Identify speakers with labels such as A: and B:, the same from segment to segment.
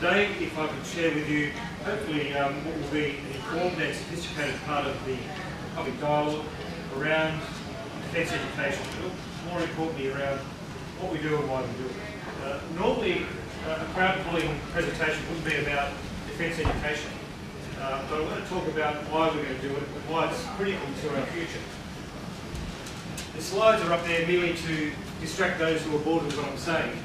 A: Today, if I could share with you, hopefully, what will be an informed and sophisticated part of the public dialogue around defence education, but more importantly around what we do and why we do it. Normally, a crowd-pulling presentation wouldn't be about defence education, but I want to talk about why we're going to do it and why it's critical to our future. The slides are up there merely to distract those who are bored with what I'm saying,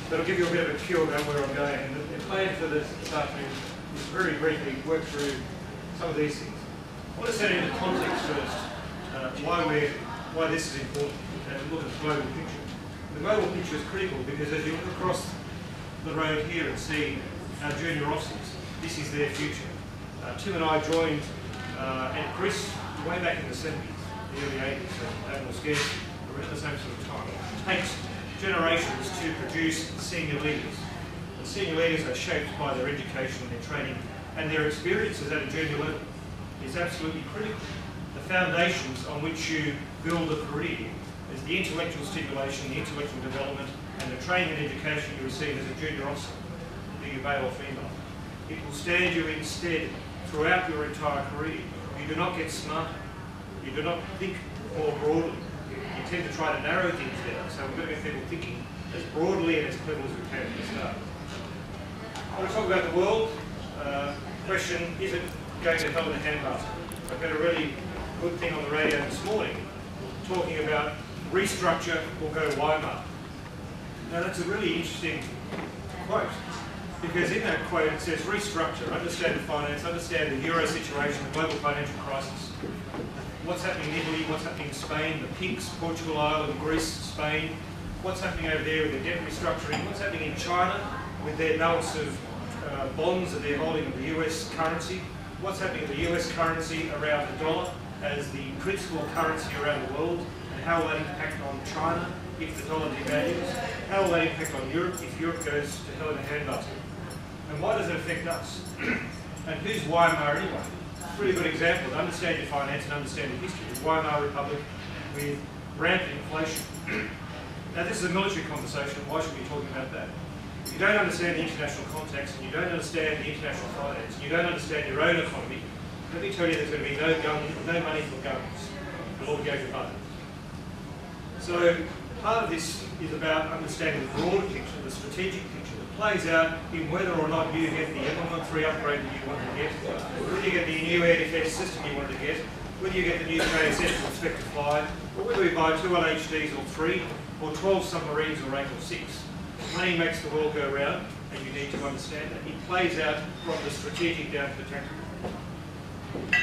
A: but I'll give you a bit of a cue about where I'm going. And the plan for this afternoon is very briefly work through some of these things. I want to set it into context first, why this is important, and look at the global picture. The global picture is critical because as you look across the road here and see our junior officers, this is their future. Tim and I joined and Chris way back in the 70s, the early 80s, and Adelaide, Scarce, around the same sort of time. It takes generations to produce senior leaders. And senior leaders are shaped by their education, their training, and their experiences at a junior level is absolutely critical. The foundations on which you build a career is the intellectual stimulation, the intellectual development, and the training and education you receive as a junior officer, be you male or female. It will stand you in stead throughout your entire career. You do not get smarter. You do not think more broadly. You tend to try to narrow things down, so we've got to get people thinking as broadly and as clever as we can at the start. I want to talk about the world. Question, is it going to hell in a handbasket? I've got a really good thing on the radio this morning talking about restructure or go to Weimar. Now that's a really interesting quote, because in that quote it says restructure, understand finance, understand the euro situation, the global financial crisis. What's happening in Italy, what's happening in Spain, the pinks, Portugal, Ireland, Greece, Spain, what's happening over there with their debt restructuring, what's happening in China with their balance of bonds that they're holding of the US currency, what's happening with the US currency around the dollar as the principal currency around the world, and how will that impact on China if the dollar devalues, how will that impact on Europe if Europe goes to hell in a handbasket, and why does it affect us? And who's Weimar anyway? Really good example. Understand your finance and understand the history of Weimar Republic with rampant inflation. Now this is a military conversation, why should we be talking about that? If you don't understand the international context and you don't understand the international finance and you don't understand your own economy, let me tell you there's going to be no money for guns. It'll all go to buttons. So part of this is about understanding the broader picture, the strategic picture that plays out in whether or not you get the M113 upgrade that you wanted to get, whether you get the new air defence system you wanted to get, whether you get the new KSS to expect to fly, or whether we buy 2 LHDs or 3, or 12 submarines or 8 or 6. Money makes the world go round, and you need to understand that. It plays out from the strategic down to the tactical.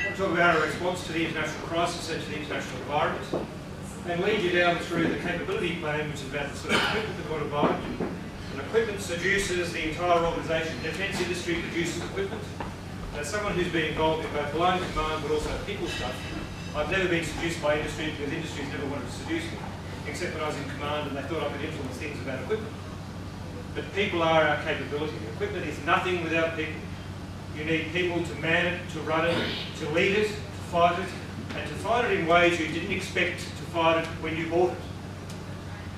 A: I'll talk about our response to the international crisis and to the international environment, and lead you down through the capability plan, which is about the sort of equipment that we want to buy. And equipment seduces the entire organisation. The defence industry produces equipment. As someone who's been involved in both line command but also people stuff, I've never been seduced by industry because industry's never wanted to seduce me, except when I was in command and they thought I could influence things about equipment. But people are our capability. Equipment is nothing without people. You need people to man it, to run it, to lead it, to fight it, and to fight it in ways you didn't expect to fight it when you bought it.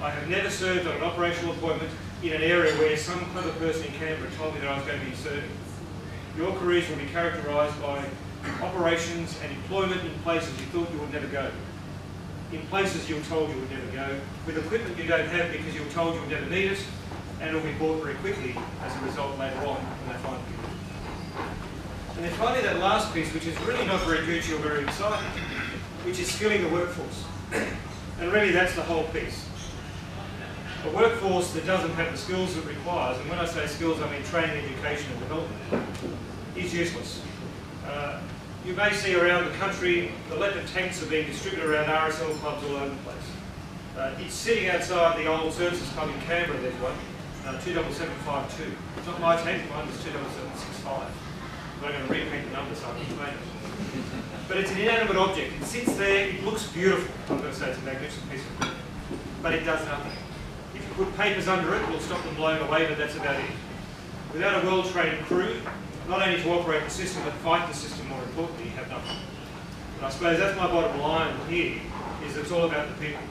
A: I have never served on an operational appointment in an area where some clever person in Canberra told me that I was going to be serving. Your careers will be characterised by operations and employment in places you thought you would never go, in places you were told you would never go, with equipment you don't have because you were told you would never need it, and it will be bought very quickly as a result later on when they find it. And then finally that last piece, which is really not very juicy or very exciting, which is skilling the workforce. And really that's the whole piece. A workforce that doesn't have the skills it requires, and when I say skills I mean training, education and development, is useless. You may see around the country the leopard tanks are being distributed around RSL clubs all over the place. It's sitting outside the old services club in Canberra, there's one, 27752. It's not my tank, mine was 27765. I'm not going to repeat the numbers so I can explain it. But it's an inanimate object. It sits there, it looks beautiful. I'm going to say it's a magnificent piece of equipment, but it does nothing. If you put papers under it, we'll stop them blowing away, but that's about it. Without a well-trained crew, not only to operate the system, but fight the system more importantly, you have nothing. And I suppose that's my bottom line here, is it's all about the people.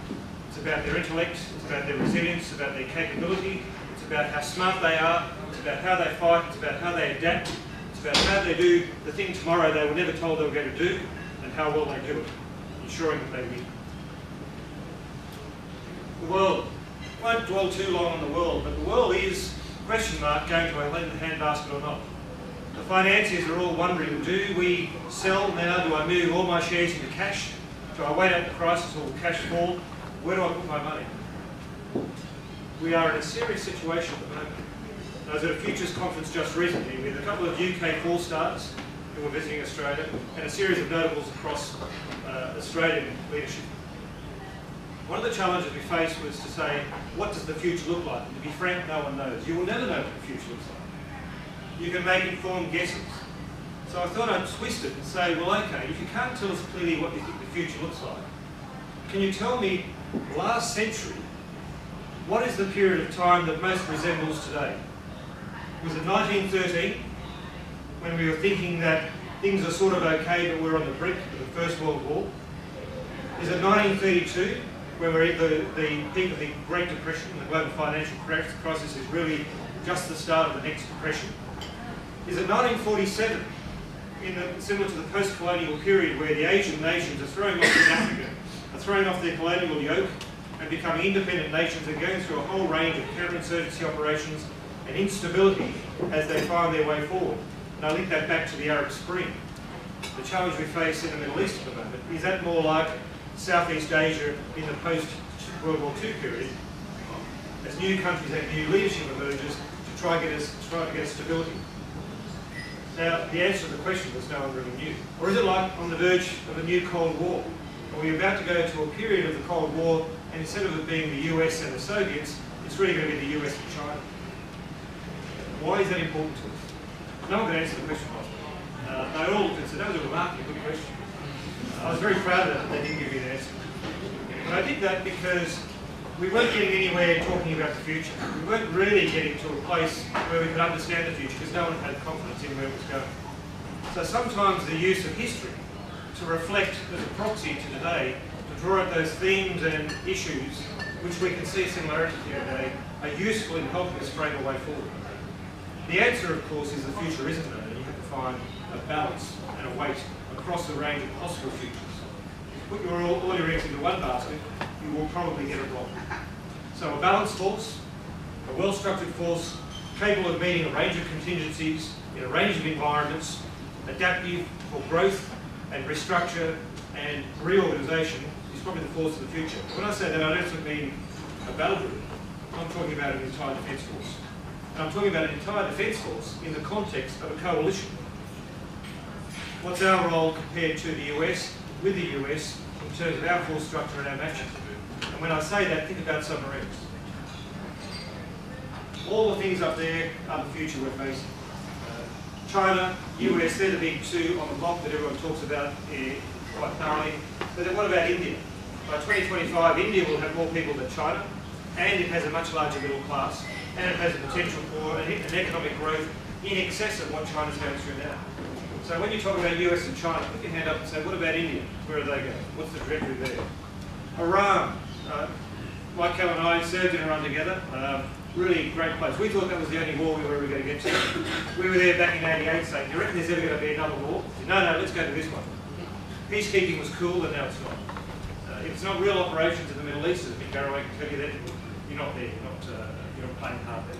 A: It's about their intellect, it's about their resilience, it's about their capability, it's about how smart they are, it's about how they fight, it's about how they adapt, it's about how they do the thing tomorrow they were never told they were going to do, and how well they do it, ensuring that they win. The world. I won't dwell too long on the world, but the world is, question mark, going to a lend the handbasket or not. The financiers are all wondering, do we sell now? Do I move all my shares into cash? Do I wait out the crisis or will cash fall? Where do I put my money? We are in a serious situation at the moment. I was at a futures conference just recently with a couple of UK 4-stars who were visiting Australia and a series of notables across Australian leadership. One of the challenges we faced was to say, what does the future look like? And to be frank, no one knows. You will never know what the future looks like. You can make informed guesses. So I thought I'd twist it and say, well, okay, if you can't tell us clearly what you think the future looks like, can you tell me, last century, what is the period of time that most resembles today? Was it 1913, when we were thinking that things are sort of okay, but we're on the brink of the First World War? Is it 1932, when we're at the peak of the Great Depression, the global financial crisis is really just the start of the next depression? Is it 1947, similar to the post-colonial period where the Asian nations are throwing off in Africa, are throwing off their colonial yoke and becoming independent nations and going through a whole range of counterinsurgency operations and instability as they find their way forward? And I link that back to the Arab Spring. The challenge we face in the Middle East at the moment, is that more like Southeast Asia in the post-World War II period, as new countries and new leadership emerges to try to get stability? Now, the answer to the question was no one really knew. Or is it like on the verge of a new Cold War? Are we about to go to a period of the Cold War, and instead of it being the US and the Soviets, it's really going to be the US and China? Why is that important to us? No one can answer the question. They all looked and said, that was a remarkably good question. I was very proud of that they didn't give me an answer. But I did that because we weren't getting anywhere talking about the future. We weren't really getting to a place where we could understand the future because no one had confidence in where it was going. So sometimes the use of history to reflect as a proxy to today, to draw out those themes and issues which we can see similarities here today, are useful in helping us frame a way forward. The answer, of course, is the future isn't known, and you have to find a balance and a weight across a range of possible futures. If you put all your eggs into one basket, you will probably get it wrong. So a balanced force, a well-structured force, capable of meeting a range of contingencies in a range of environments, adaptive for growth and restructure and reorganisation, is probably the force of the future. When I say that, I don't mean a battle group. I'm talking about an entire defence force. And I'm talking about an entire defence force in the context of a coalition. What's our role compared to the US, with the US, in terms of our force structure and our matching? And when I say that, think about submarines. All the things up there are the future we're facing. China, US, they're the big two on the block that everyone talks about quite thoroughly. But then what about India? By 2025, India will have more people than China, and it has a much larger middle class, and it has the potential for an economic growth in excess of what China's going through now. So when you talk about US and China, put your hand up and say, what about India? Where are they going? What's the trajectory there? Iran. Mike Kell and I served in Iran together. Really great place. We thought that was the only war we were ever going to get to. We were there back in '88 saying, do you reckon there's ever going to be another war? No, let's go to this one. Peacekeeping was cool, and now it's not. If it's not real operations in the Middle East, as Mick Garraway can tell you that, you're not there. You're not playing hard there.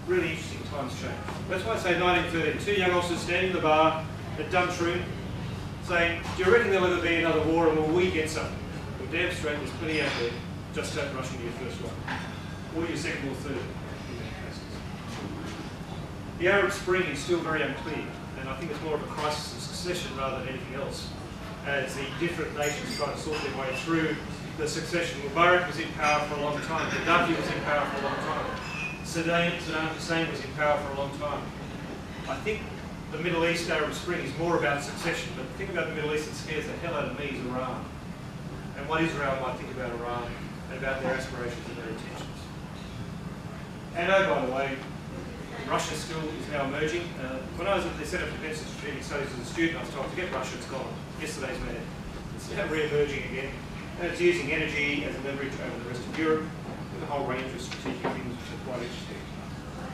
A: Really interesting times change. That's why I say 1913. Two young officers standing in the bar at Duntroon saying, do you reckon there'll ever be another war, and will we get some? Well, damn straight, there's plenty out there. Just don't rush into your first one. Or your second or third in many cases. The Arab Spring is still very unclear, and I think it's more of a crisis of succession rather than anything else, as the different nations try to sort their way through the succession. Mubarak was in power for a long time, Gaddafi was in power for a long time, Saddam Hussein was in power for a long time. I think the Middle East Arab Spring is more about succession, but the thing about the Middle East that scares the hell out of me is Iran. And what Israel might think about Iran and about their aspirations and their intentions. And oh, by the way, Russia still is now emerging. When I was at the Centre for Defence and Strategic Studies as a student, I was told, forget Russia, it's gone. Yesterday's man. It's now re-emerging again. And it's using energy as a leverage over the rest of Europe. with a whole range of strategic things which are quite interesting.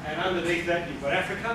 A: And underneath that, you've got Africa.